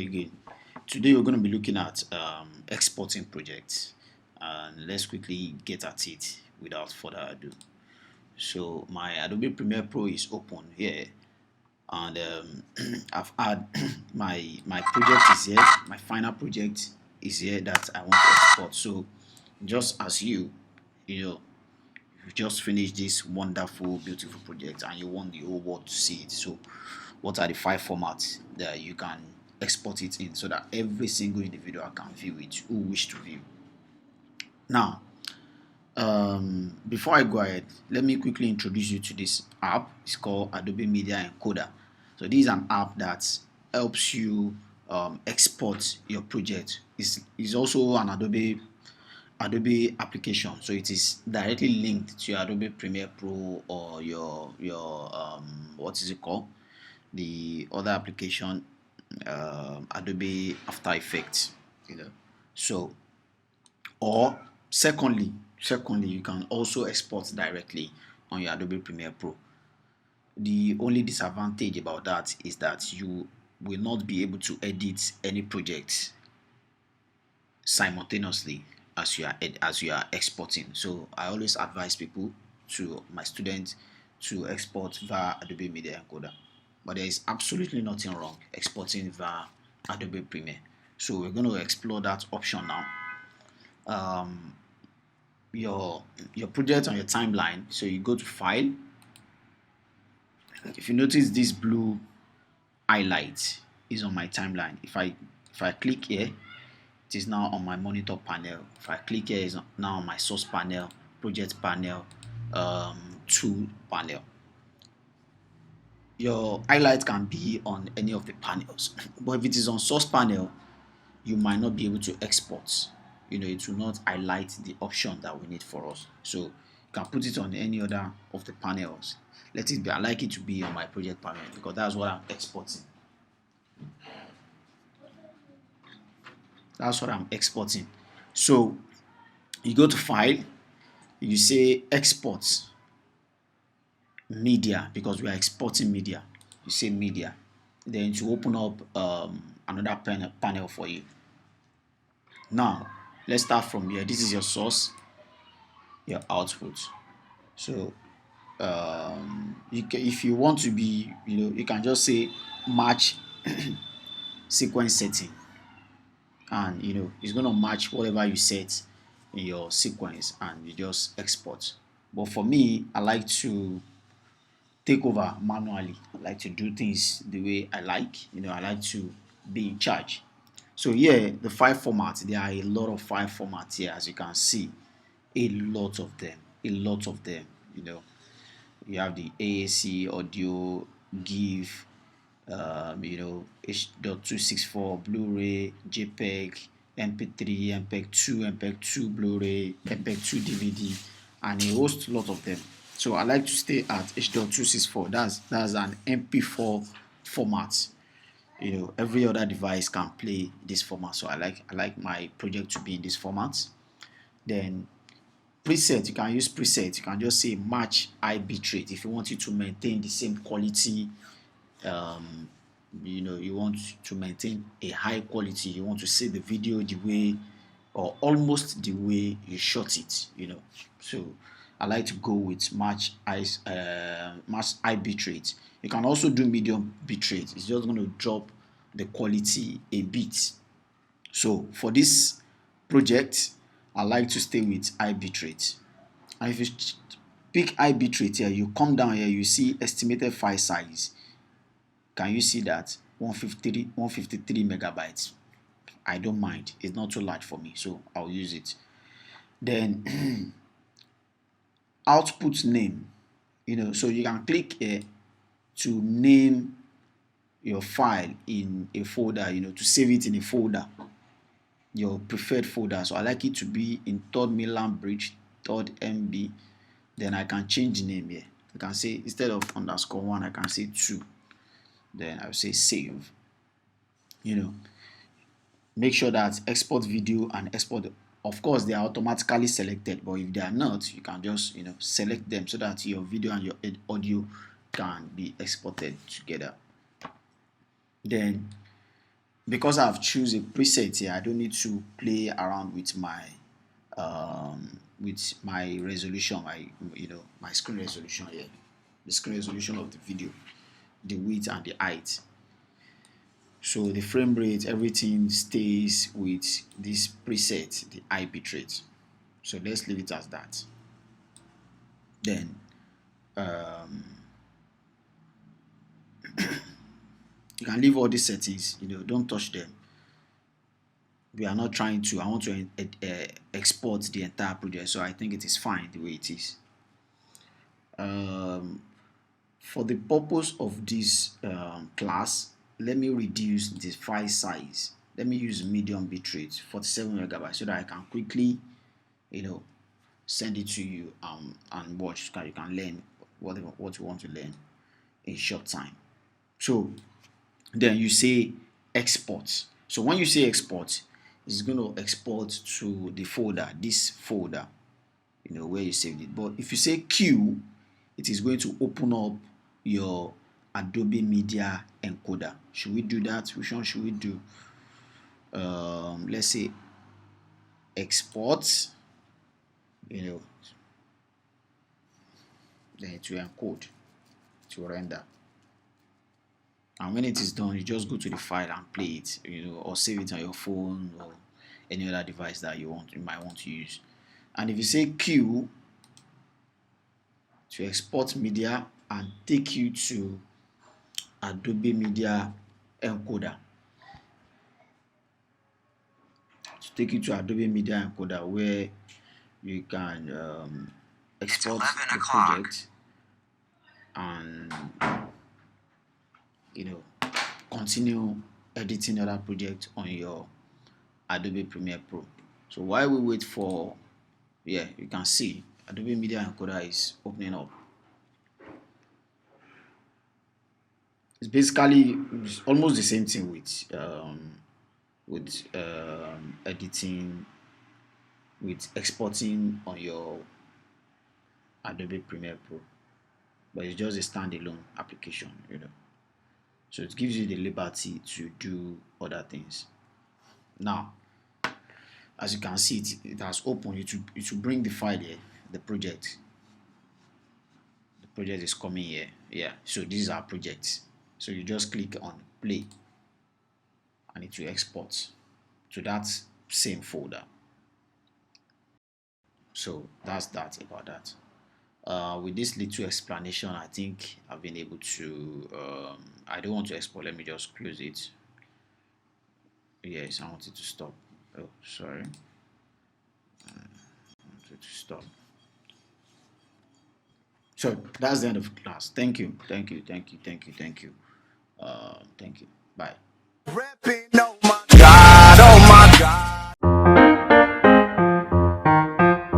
Very good. Today we're going to be looking at exporting projects, and let's quickly get at it without further ado. So my Adobe Premiere Pro is open here, and I've had my project is here. My final project is here that I want to export. So just as you just finished this wonderful, beautiful project, and you want the whole world to see it. So what are the 5 formats that you can export it in so that every single individual can view it who wish to view? Now, before I go ahead, let me quickly introduce you to this app. It's called Adobe Media Encoder. So this is an app that helps you export your project. It's also an Adobe application, so it is directly linked to your Adobe Premiere Pro or your what is it called, the other application, Adobe After Effects, so, or secondly you can also export directly on your Adobe Premiere Pro. The only disadvantage about that is that you will not be able to edit any project simultaneously as you are exporting. So I always advise people, to my students, to export via Adobe Media Encoder, but there is absolutely nothing wrong exporting via Adobe Premiere. So we're going to explore that option now. Your project on your timeline, so you go to File. If you notice, this blue highlight is on my timeline. If I click here, it is now on my monitor panel. If I click here, it's now on my source panel, project panel, tool panel. Your highlight can be on any of the panels, but if it is on source panel, you might not be able to export. It will not highlight the option that we need for us. So you can put it on any other of the panels. Let it be. I like it to be on my project panel because that's what I'm exporting. That's what I'm exporting. So you go to File, you say Export Media, because we are exporting media. You say Media, then to open up another panel for you. Now let's start from here. This is your source, your output. So if you want to be, you can just say match sequence setting, and it's going to match whatever you set in your sequence, and you just export. But for me, I like to take over manually. I like to do things the way I like. I like to be in charge. So here, the 5 formats, there are a lot of 5 formats here, as you can see. A lot of them. You have the AAC, audio, GIF, H.264, Blu-ray, JPEG, MP3, MPEG-2, MPEG-2 Blu-ray, MPEG-2 DVD, and a lot of them. So I like to stay at H.264. That's an MP4 format. Every other device can play this format, so I like my project to be in this format. Then preset, you can use preset. You can just say match high bitrate if you want it to maintain the same quality. You want to maintain a high quality. You want to see the video the way, or almost the way you shot it. So I like to go with match high bitrate. You can also do medium bitrate. It's just going to drop the quality a bit. So for this project, I like to stay with high bitrate. And if you pick high bitrate here, you come down here, you see estimated file size. Can you see that? 153 megabytes. I don't mind. It's not too large for me, so I'll use it. Then output name. So you can click here to name your file in a folder, to save it in a folder, your preferred folder. So I like it to be in 3rd mainland bridge, 3rd MB. Then I can change the name here. I can say, instead of _1, I can say 2. Then I'll say save. Make sure that export video and export, of course, they are automatically selected, but if they are not, you can just select them so that your video and your audio can be exported together. Then because I've choose a preset here, I don't need to play around with my resolution, my screen resolution here, the screen resolution of the video, the width and the height. So the frame rate, everything stays with this preset, the high bitrate. So let's leave it as that. Then you can leave all these settings, don't touch them. We are not trying to, I want to export the entire project, so I think it is fine the way it is. For the purpose of this class, let me reduce the file size. Let me use medium bitrate, 47 megabytes, so that I can quickly, send it to you and watch, so you can learn what you want to learn in short time. So then you say export. So when you say export, it's going to export to the folder, this folder, where you saved it. But if you say Q, it is going to open up your Adobe Media Encoder. Should we do that? Which one should we do? Let's say export, then it will encode, to render. And when it is done, you just go to the file and play it, or save it on your phone or any other device that you might want to use. And if you say Q to export media and take you to Adobe Media Encoder, where you can export the project and continue editing other projects on your Adobe Premiere Pro. So while we wait for, you can see Adobe Media Encoder is opening up. It's basically almost the same thing with editing, with exporting on your Adobe Premiere Pro, but it's just a standalone application, So it gives you the liberty to do other things. Now, as you can see, it has opened. It will bring the file here, the project. The project is coming here. Yeah, so this is our project. So you just click on play and it will export to that same folder. So that's that about that. With this little explanation, I think I've been able to, I don't want to export, let me just close it. Yes, I wanted to stop. Oh, sorry. I wanted to stop. So that's the end of class. Thank you. Thank you. Thank you. Thank you. Thank you. Thank you. Bye.